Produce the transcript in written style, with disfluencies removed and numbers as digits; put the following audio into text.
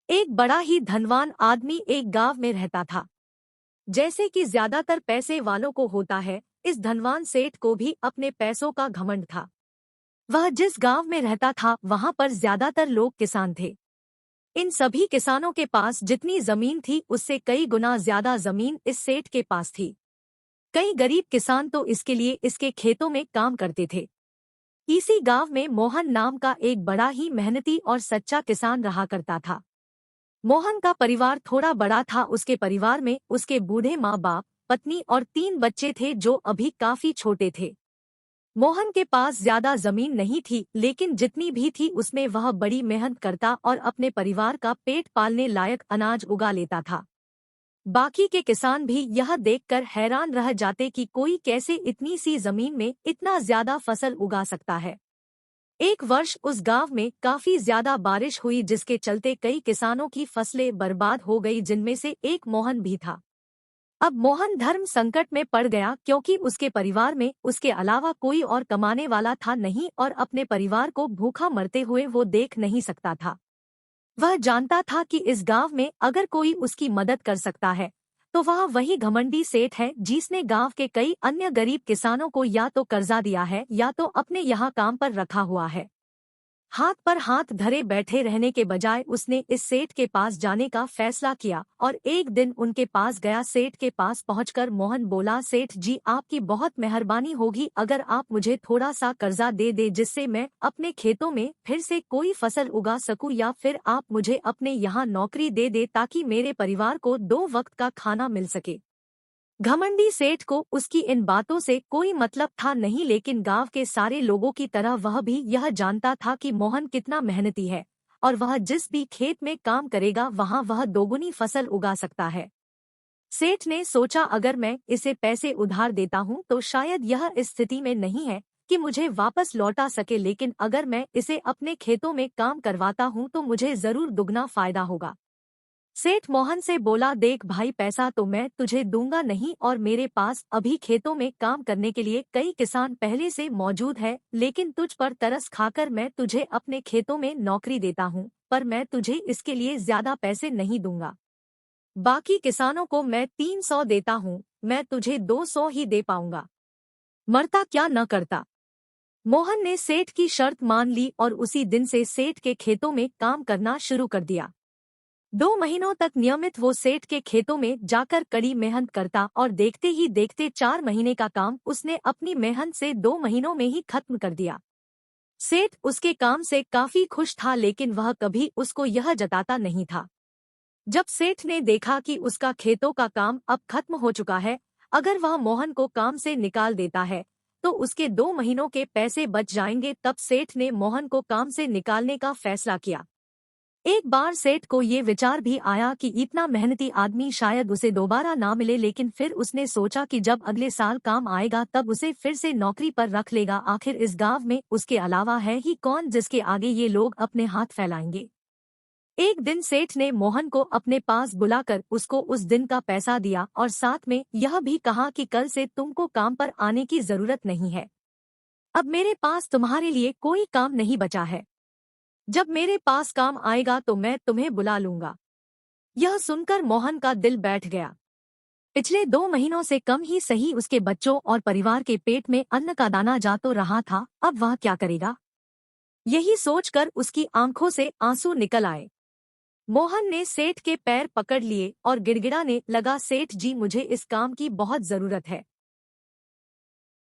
एक बड़ा ही धनवान आदमी एक गांव में रहता था। जैसे कि ज्यादातर पैसे वालों को होता है, इस धनवान सेठ को भी अपने पैसों का घमंड था। वह जिस गांव में रहता था वहां पर ज्यादातर लोग किसान थे। इन सभी किसानों के पास जितनी जमीन थी उससे कई गुना ज्यादा जमीन इस सेठ के पास थी। कई गरीब किसान तो इसके लिए इसके खेतों में काम करते थे। इसी गांव में मोहन नाम का एक बड़ा ही मेहनती और सच्चा किसान रहा करता था। मोहन का परिवार थोड़ा बड़ा था। उसके परिवार में उसके बूढ़े माँ बाप, पत्नी और 3 बच्चे थे जो अभी काफी छोटे थे। मोहन के पास ज्यादा जमीन नहीं थी, लेकिन जितनी भी थी उसमें वह बड़ी मेहनत करता और अपने परिवार का पेट पालने लायक अनाज उगा लेता था। बाकी के किसान भी यह देखकर हैरान रह जाते कि कोई कैसे इतनी सी जमीन में इतना ज्यादा फसल उगा सकता है। एक वर्ष उस गांव में काफी ज्यादा बारिश हुई, जिसके चलते कई किसानों की फसलें बर्बाद हो गई, जिनमें से एक मोहन भी था। अब मोहन धर्म संकट में पड़ गया, क्योंकि उसके परिवार में उसके अलावा कोई और कमाने वाला था नहीं और अपने परिवार को भूखा मरते हुए वो देख नहीं सकता था। वह जानता था कि इस गांव में अगर कोई उसकी मदद कर सकता है तो वह वही घमंडी सेठ है, जिसने गांव के कई अन्य गरीब किसानों को या तो कर्जा दिया है या तो अपने यहाँ काम पर रखा हुआ है। हाथ पर हाथ धरे बैठे रहने के बजाय उसने इस सेठ के पास जाने का फैसला किया और एक दिन उनके पास गया। सेठ के पास पहुंचकर मोहन बोला, सेठ जी, आपकी बहुत मेहरबानी होगी अगर आप मुझे थोड़ा सा कर्जा दे दे, जिससे मैं अपने खेतों में फिर से कोई फसल उगा सकूं, या फिर आप मुझे अपने यहाँ नौकरी दे दे ताकि मेरे परिवार को 2 वक्त का खाना मिल सके। घमंडी सेठ को उसकी इन बातों से कोई मतलब था नहीं, लेकिन गांव के सारे लोगों की तरह वह भी यह जानता था कि मोहन कितना मेहनती है और वह जिस भी खेत में काम करेगा वहां वह दोगुनी फसल उगा सकता है। सेठ ने सोचा, अगर मैं इसे पैसे उधार देता हूं तो शायद यह इस स्थिति में नहीं है कि मुझे वापस लौटा सके, लेकिन अगर मैं इसे अपने खेतों में काम करवाता हूं तो मुझे जरूर दुगना फायदा होगा। सेठ मोहन से बोला, देख भाई, पैसा तो मैं तुझे दूंगा नहीं और मेरे पास अभी खेतों में काम करने के लिए कई किसान पहले से मौजूद है, लेकिन तुझ पर तरस खाकर मैं तुझे अपने खेतों में नौकरी देता हूँ, पर मैं तुझे इसके लिए ज्यादा पैसे नहीं दूंगा। बाकी किसानों को मैं 300 देता हूँ, मैं तुझे 200 ही दे पाऊंगा। मरता क्या न करता। मोहन ने सेठ की शर्त मान ली और उसी दिन से सेठ के खेतों में काम करना शुरू कर दिया। 2 महीनों तक नियमित वो सेठ के खेतों में जाकर कड़ी मेहनत करता और देखते ही देखते 4 महीने का काम उसने अपनी मेहनत से 2 महीनों में ही खत्म कर दिया। सेठ उसके काम से काफी खुश था, लेकिन वह कभी उसको यह जताता नहीं था। जब सेठ ने देखा कि उसका खेतों का काम अब खत्म हो चुका है, अगर वह मोहन को काम से निकाल देता है तो उसके 2 महीनों के पैसे बच जाएंगे, तब सेठ ने मोहन को काम से निकालने का फैसला किया। एक बार सेठ को ये विचार भी आया कि इतना मेहनती आदमी शायद उसे दोबारा ना मिले, लेकिन फिर उसने सोचा कि जब अगले साल काम आएगा तब उसे फिर से नौकरी पर रख लेगा। आखिर इस गांव में उसके अलावा है ही कौन जिसके आगे ये लोग अपने हाथ फैलाएंगे। एक दिन सेठ ने मोहन को अपने पास बुलाकर उसको उस दिन का पैसा दिया और साथ में यह भी कहा कि कल से तुमको काम पर आने की जरूरत नहीं है। अब मेरे पास तुम्हारे लिए कोई काम नहीं बचा है। जब मेरे पास काम आएगा तो मैं तुम्हें बुला लूंगा। यह सुनकर मोहन का दिल बैठ गया। पिछले 2 महीनों से कम ही सही उसके बच्चों और परिवार के पेट में अन्न का दाना जा तो रहा था, अब वह क्या करेगा। यही सोचकर उसकी आंखों से आंसू निकल आए। मोहन ने सेठ के पैर पकड़ लिए और गिड़गिड़ाने लगा, सेठ जी, मुझे इस काम की बहुत जरूरत है।